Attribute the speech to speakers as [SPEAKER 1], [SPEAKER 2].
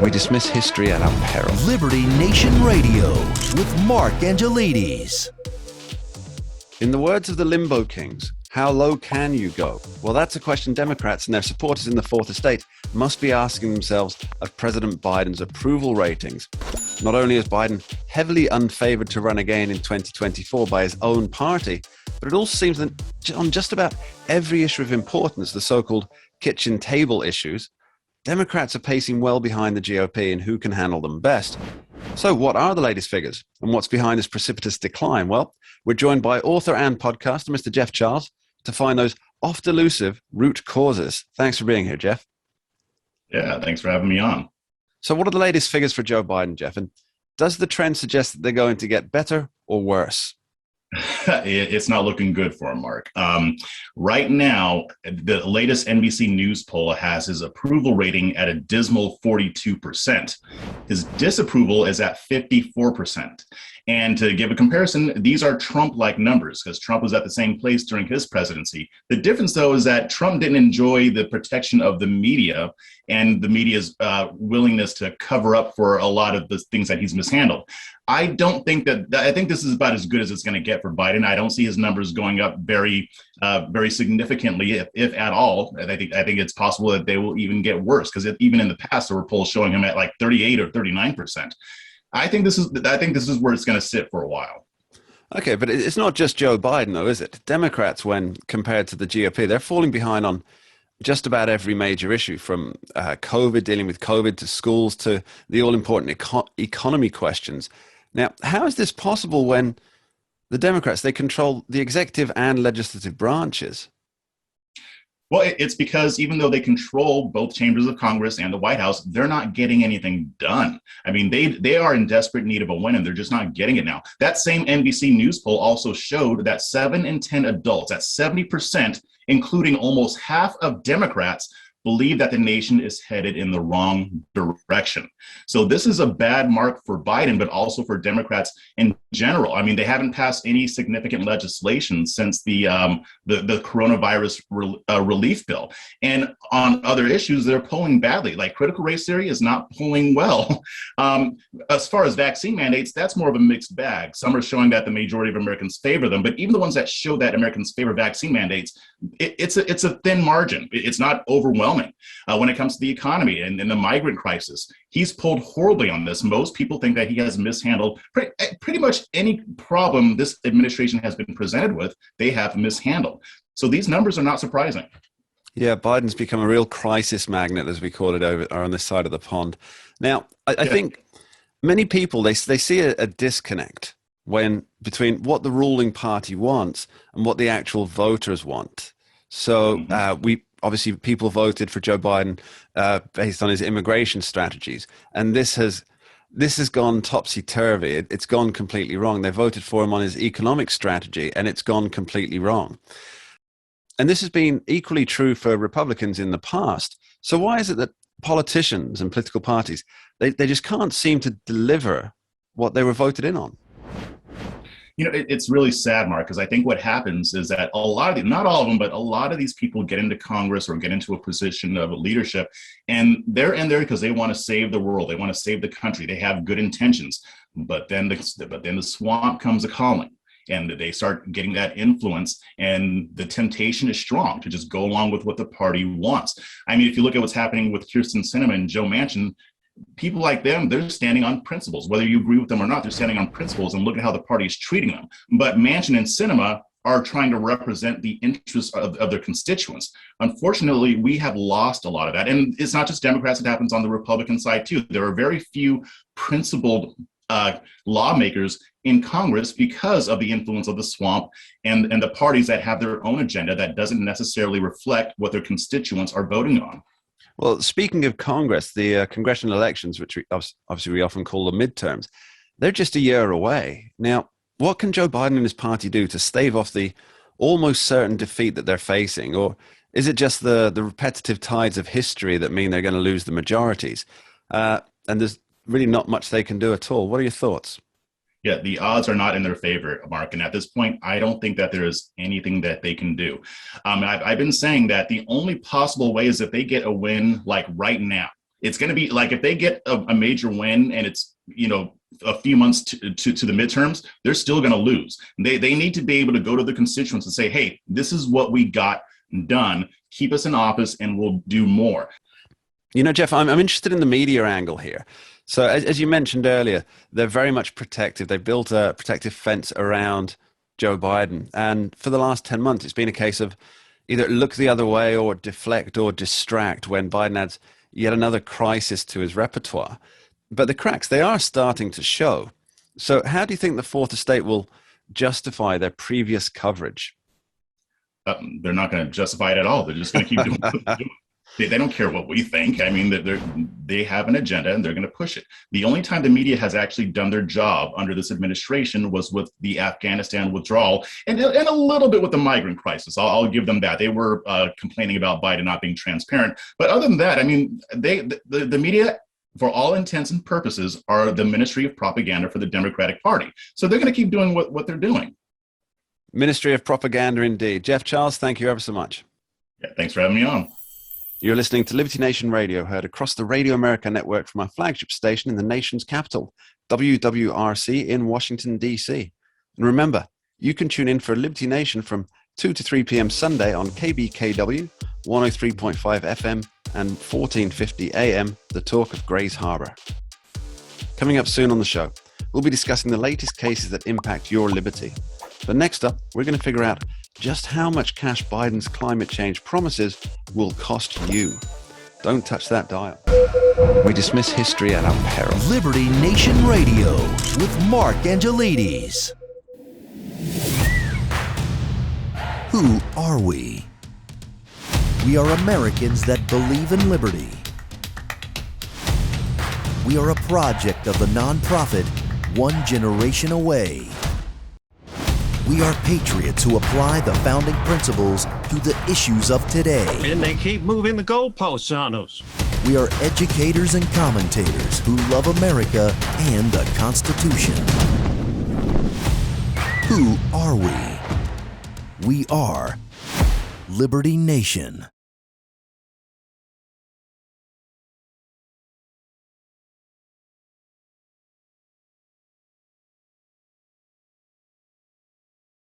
[SPEAKER 1] We dismiss history at our peril.
[SPEAKER 2] Liberty Nation Radio with Mark Angelides.
[SPEAKER 1] In the words of the Limbo Kings, how low can you go? Well, that's a question Democrats and their supporters in the Fourth Estate must be asking themselves of President Biden's approval ratings. Not only is Biden heavily unfavored to run again in 2024 by his own party, but it also seems that on just about every issue of importance, the so-called kitchen table issues, Democrats are pacing well behind the GOP in who can handle them best. So what are the latest figures and what's behind this precipitous decline? Well, we're joined by author and podcaster, Mr. Jeff Charles, to find those oft-elusive root causes. Thanks for being here, Jeff.
[SPEAKER 3] Yeah, thanks for having me on.
[SPEAKER 1] So what are the latest figures for Joe Biden, Jeff? And does the trend suggest that they're going to get better or worse?
[SPEAKER 3] It's not looking good for him, Mark. Right now, the latest NBC News poll has his approval rating at a dismal 42%. His disapproval is at 54%. And to give a comparison, these are Trump-like numbers because Trump was at the same place during his presidency. The difference, though, is that Trump didn't enjoy the protection of the media and the media's willingness to cover up for a lot of the things that he's mishandled. I think this is about as good as it's going to get for Biden. I don't see his numbers going up very significantly, if at all. I think it's possible that they will even get worse because even in the past, there were polls showing him at like 38 or 39%. I think this is where it's going to sit for a while.
[SPEAKER 1] Okay, but it's not just Joe Biden, though, is it? Democrats, when compared to the GOP, they're falling behind on just about every major issue, from COVID, dealing with COVID, to schools, to the all-important economy questions. Now, how is this possible when the Democrats, they control the executive and legislative branches?
[SPEAKER 3] Well, it's because even though they control both chambers of Congress and the White House, they're not getting anything done. I mean, they are in desperate need of a win, and they're just not getting it now. That same NBC News poll also showed that 7 in 10 adults, that's 70%, including almost half of Democrats, believe that the nation is headed in the wrong direction. So this is a bad mark for Biden, but also for Democrats in general. I mean, they haven't passed any significant legislation since the coronavirus relief bill. And on other issues, they're polling badly. Like critical race theory is not polling well. As far as vaccine mandates, that's more of a mixed bag. Some are showing that the majority of Americans favor them, but even the ones that show that Americans favor vaccine mandates, it's a thin margin. It's not overwhelming. When it comes to the economy and the migrant crisis, he's pulled horribly on this. Most people think that he has mishandled pretty much any problem this administration has been presented with, they have mishandled. So these numbers are not surprising.
[SPEAKER 1] Yeah, Biden's become a real crisis magnet, as we call it, over on this side of the pond. Now, I think many people, they see a disconnect between what the ruling party wants and what the actual voters want. So obviously, people voted for Joe Biden based on his immigration strategies, and this has gone topsy-turvy. It's gone completely wrong. They voted for him on his economic strategy, and it's gone completely wrong. And this has been equally true for Republicans in the past. So why is it that politicians and political parties, they just can't seem to deliver what they were voted in on?
[SPEAKER 3] You know, it's really sad, Mark, because I think what happens is that not all of them, but a lot of these people get into Congress or get into a position of leadership, and they're in there because they want to save the world. They want to save the country. They have good intentions, but then the swamp comes a-calling, and they start getting that influence, and the temptation is strong to just go along with what the party wants. I mean, if you look at what's happening with Kyrsten Sinema and Joe Manchin, people like them, they're standing on principles. Whether you agree with them or not, they're standing on principles, and look at how the party is treating them. But Manchin and Sinema are trying to represent the interests of their constituents. Unfortunately, we have lost a lot of that. And it's not just Democrats, it happens on the Republican side too. There are very few principled lawmakers in Congress because of the influence of the swamp and the parties that have their own agenda that doesn't necessarily reflect what their constituents are voting on.
[SPEAKER 1] Well, speaking of Congress, the congressional elections, which obviously we often call the midterms, they're just a year away. Now, what can Joe Biden and his party do to stave off the almost certain defeat that they're facing? Or is it just the repetitive tides of history that mean they're going to lose the majorities? And there's really not much they can do at all. What are your thoughts?
[SPEAKER 3] Yeah, the odds are not in their favor, Mark. And at this point, I don't think that there is anything that they can do. I've been saying that the only possible way is if they get a win like right now. It's going to be like if they get a major win and it's, a few months to the midterms, they're still going to lose. They need to be able to go to the constituents and say, hey, this is what we got done. Keep us in office and we'll do more.
[SPEAKER 1] Jeff, I'm interested in the media angle here. So as you mentioned earlier, they're very much protective. They've built a protective fence around Joe Biden. And for the last 10 months, it's been a case of either look the other way or deflect or distract when Biden adds yet another crisis to his repertoire. But the cracks, they are starting to show. So how do you think the Fourth Estate will justify their previous coverage?
[SPEAKER 3] They're not going to justify it at all. They're just going to keep doing what they're doing. They don't care what we think. I mean, they have an agenda and they're going to push it. The only time the media has actually done their job under this administration was with the Afghanistan withdrawal and a little bit with the migrant crisis. I'll give them that. They were complaining about Biden not being transparent. But other than that, I mean, the media, for all intents and purposes, are the Ministry of Propaganda for the Democratic Party. So they're going to keep doing what they're doing.
[SPEAKER 1] Ministry of Propaganda indeed. Jeff Charles, thank you ever so much.
[SPEAKER 3] Yeah, thanks for having me on.
[SPEAKER 1] You're listening to Liberty Nation Radio, heard across the Radio America network from our flagship station in the nation's capital, WWRC in Washington, D.C. And remember, you can tune in for Liberty Nation from 2 to 3 p.m. Sunday on KBKW, 103.5 FM and 1450 AM, the talk of Grays Harbor. Coming up soon on the show, we'll be discussing the latest cases that impact your liberty. But next up, we're going to figure out just how much cash Biden's climate change promises will cost you. Don't touch that dial. We dismiss history at our peril.
[SPEAKER 2] Liberty Nation Radio with Mark Angelides. Who are we? We are Americans that believe in liberty. We are a project of the nonprofit One Generation Away. We are patriots who apply the founding principles to the issues of today.
[SPEAKER 4] And they keep moving the goalposts on us.
[SPEAKER 2] We are educators and commentators who love America and the Constitution. Who are we? We are Liberty Nation.